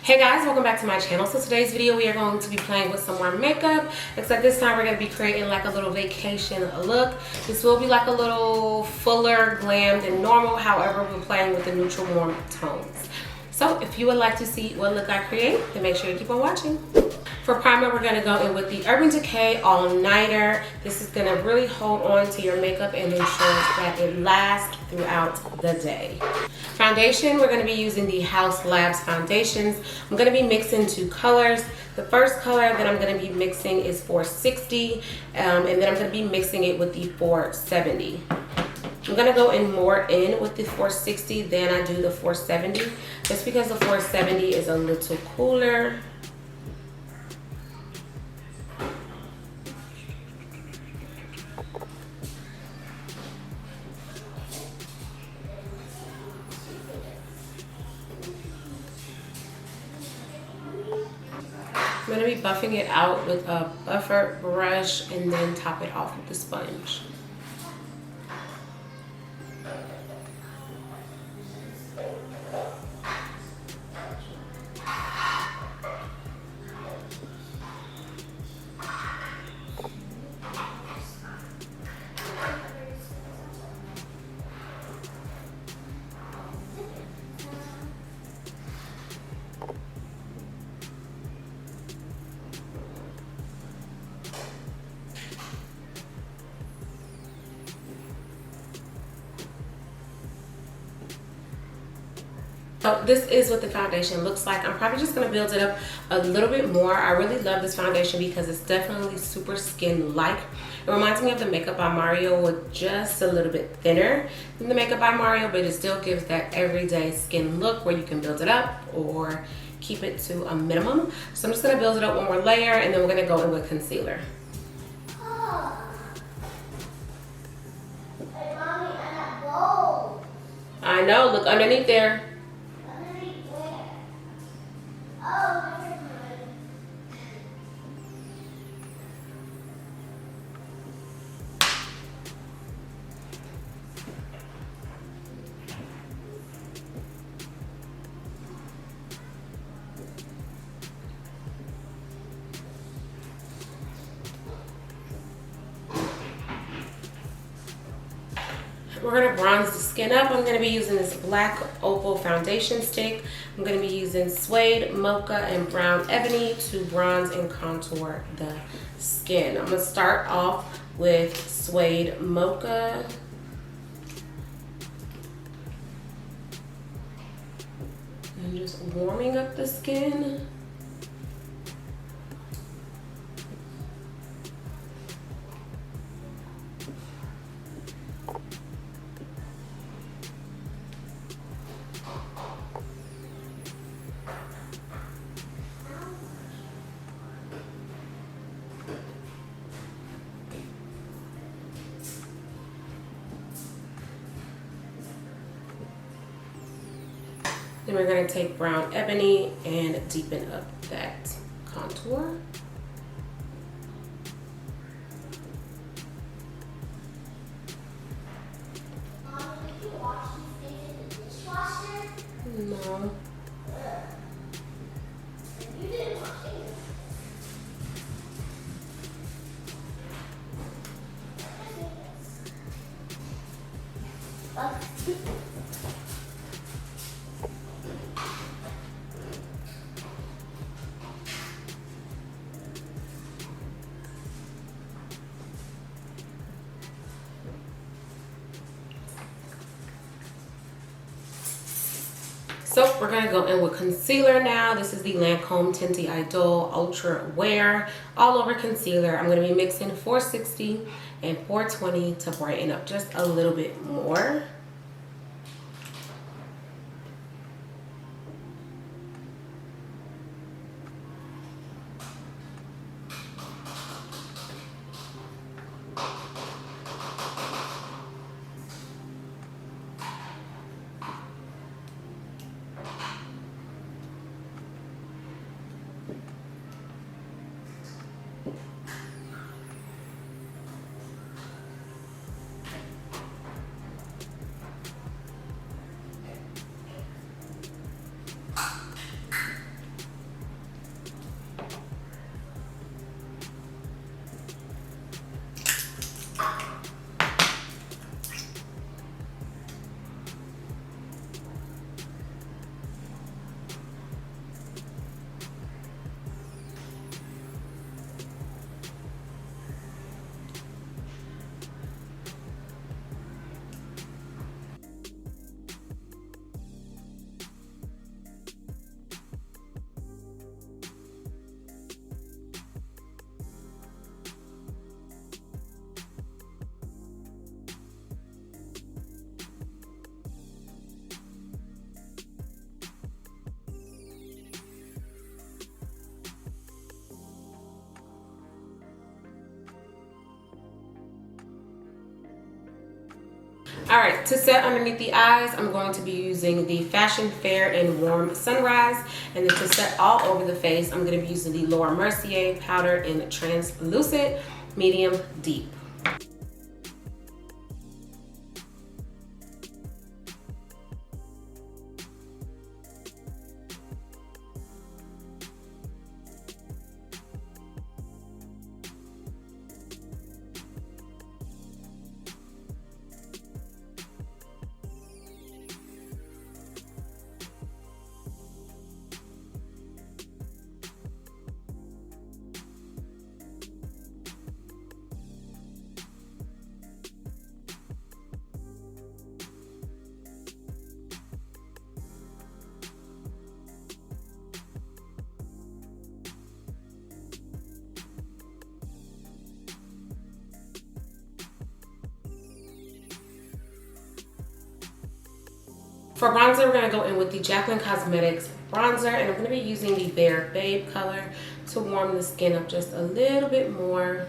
Hey guys, welcome back to my channel. So today's video we are going to be playing with some more makeup, except this time we're going to be creating like a little vacation look. This will be like a little fuller, glam than normal. However, we're playing with the neutral warm tones. So if you would like to see what look I create, then make sure to keep on watching. For primer, we're going to go in with the Urban Decay All Nighter. This is going to really hold on to your makeup and ensure that it lasts throughout the day. Foundation, we're going to be using the Haus Labs foundations. I'm going to be mixing two colors. The first color that I'm going to be mixing is 460, and then I'm going to be mixing it with the 470. I'm going to go in more in with the 460 than I do the 470, just because the 470 is a little cooler. I'm going to be buffing it out with a buffer brush and then top it off with the sponge. So this is what the foundation looks like. I'm probably just going to build it up a little bit more. I really love this foundation because it's definitely super skin-like. It reminds me of the Makeup by Mario with just a little bit thinner than the Makeup by Mario, but it still gives that everyday skin look where you can build it up or keep it to a minimum. So I'm just going to build it up one more layer, and then we're going to go in with concealer. Hey, Mommy, I got gold. I know, look underneath there. We're going to bronze the skin up. I'm going to be using this black Opal foundation stick. I'm going to be using Suede, Mocha, and Brown Ebony to bronze and contour the skin. I'm going to start off with Suede Mocha. And just warming up the skin. Then we're going to take Brown Ebony and deepen up that contour. Mom, did you wash these things in the dishwasher? No. You didn't wash these. So we're going to go in with concealer now. This is the Lancome Teinte Idole Ultra Wear All Over Concealer. I'm going to be mixing 460 and 420 to brighten up just a little bit more. All right, to set underneath the eyes, I'm going to be using the Fashion Fair and Warm Sunrise. And then to set all over the face, I'm going to be using the Laura Mercier Powder in Translucent Medium Deep. For bronzer, we're going to go in with the Jaclyn Cosmetics bronzer, and I'm going to be using the Bare Babe color to warm the skin up just a little bit more.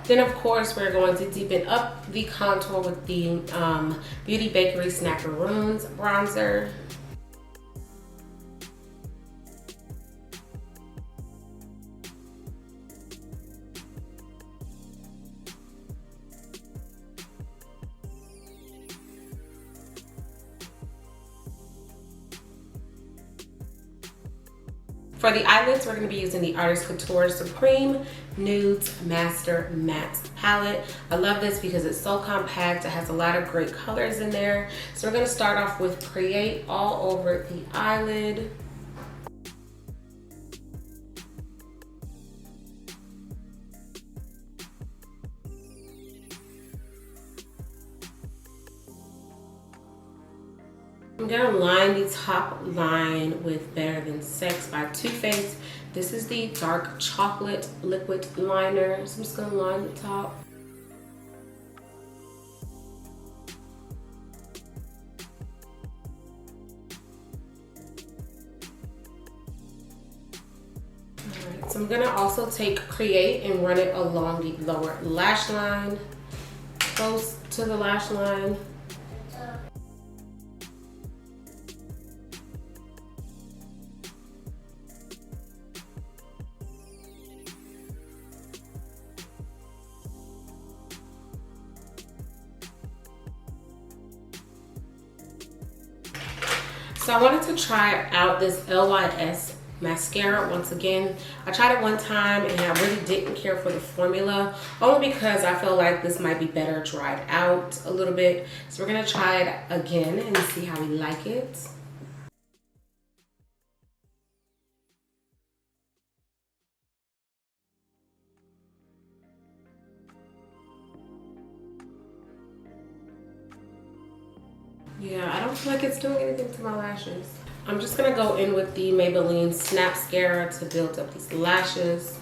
Then of course we're going to deepen up the contour with the Beauty Bakerie Snackeroons bronzer. For the eyelids, we're going to be using the Artist Couture Supreme Nudes Master Matte palette. I love this because it's so compact. It has a lot of great colors in there. So we're going to start off with Create all over the eyelid. I'm going to line the top line with Better Than Sex by Too Faced. This is the dark chocolate liquid liner. So I'm just going to line the top. Alright, so I'm going to also take Create and run it along the lower lash line, close to the lash line. So I wanted to try out this LYS mascara once again. I tried it one time and I really didn't care for the formula, only because I feel like this might be better dried out a little bit. So we're gonna try it again and see how we like it. Yeah, I don't feel like it's doing anything to my lashes. I'm just gonna go in with the Maybelline Snapscara to build up these lashes.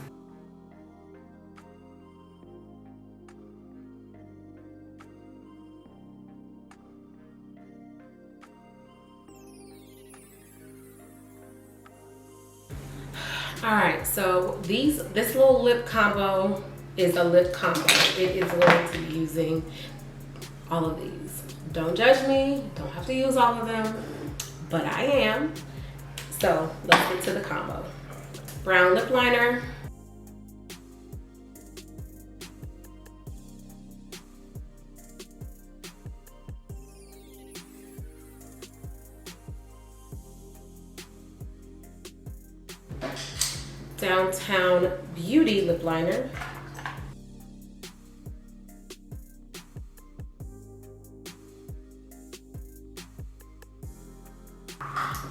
All right, so this little lip combo is a lip combo. It is going to be using all of these. Don't judge me, don't have to use all of them, but I am. So let's get to the combo. Brown lip liner. Downtown Beauty lip liner.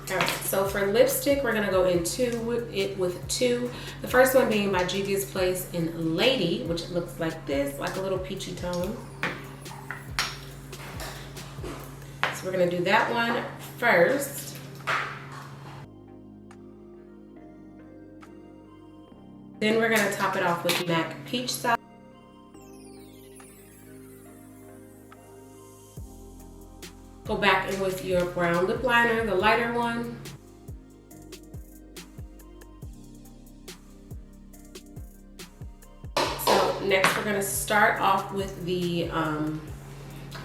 Alright, so for lipstick, we're gonna go into it with two. The first one being by Juvia's Place in Lady, which looks like this, like a little peachy tone. So we're gonna do that one first. Then we're gonna top it off with MAC Peach Style. Go back in with your brown lip liner, the lighter one. Next, we're gonna start off with the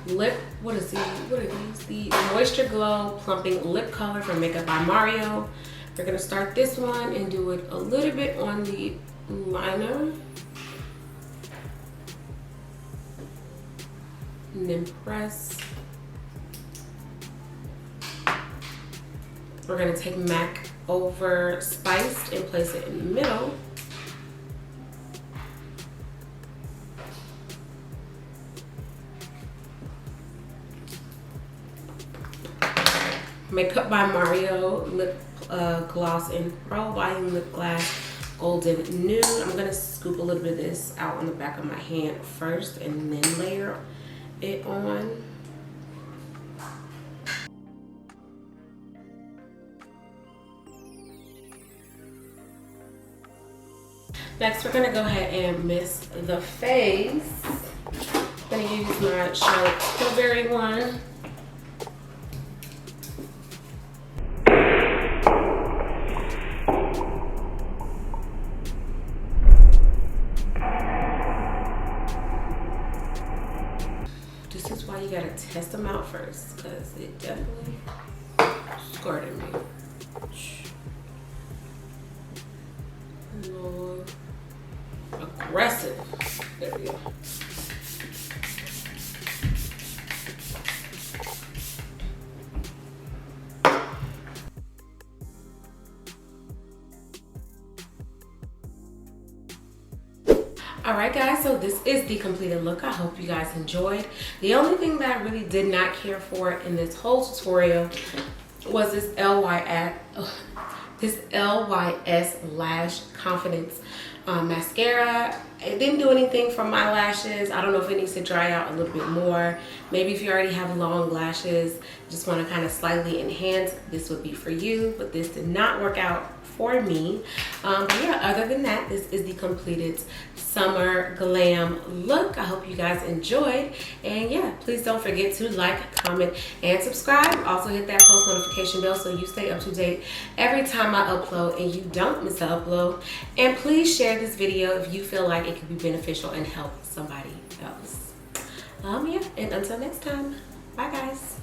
lip, what are these? The Moisture Glow Plumping Lip Color from Makeup by Mario. We're gonna start this one and do it a little bit on the liner. And then press. We're gonna take MAC over Spiced and place it in the middle. Makeup by Mario Lip Gloss in Pro Volume Lip Glass Golden Nude. I'm gonna scoop a little bit of this out on the back of my hand first and then layer it on. Next, we're gonna go ahead and mist the face. I'm gonna use my Charlotte Tilbury one. This is why you gotta test them out first, because it definitely squirted me. More aggressive. There we go. Alright guys, so this is the completed look. I hope you guys enjoyed. The only thing that I really did not care for in this whole tutorial was this LYS Lash Confidence mascara. It didn't do anything for my lashes. I don't know if it needs to dry out a little bit more. Maybe if you already have long lashes, just want to kind of slightly enhance, this would be for you, but this did not work out for me. But yeah, other than that, this is the completed summer glam look. I hope you guys enjoyed, and yeah, please don't forget to like, comment, and subscribe. Also hit that post notification bell so you stay up to date every time I upload and you don't miss an upload. And please share this video if you feel like it could be beneficial and help somebody else. Yeah, and until next time, bye guys.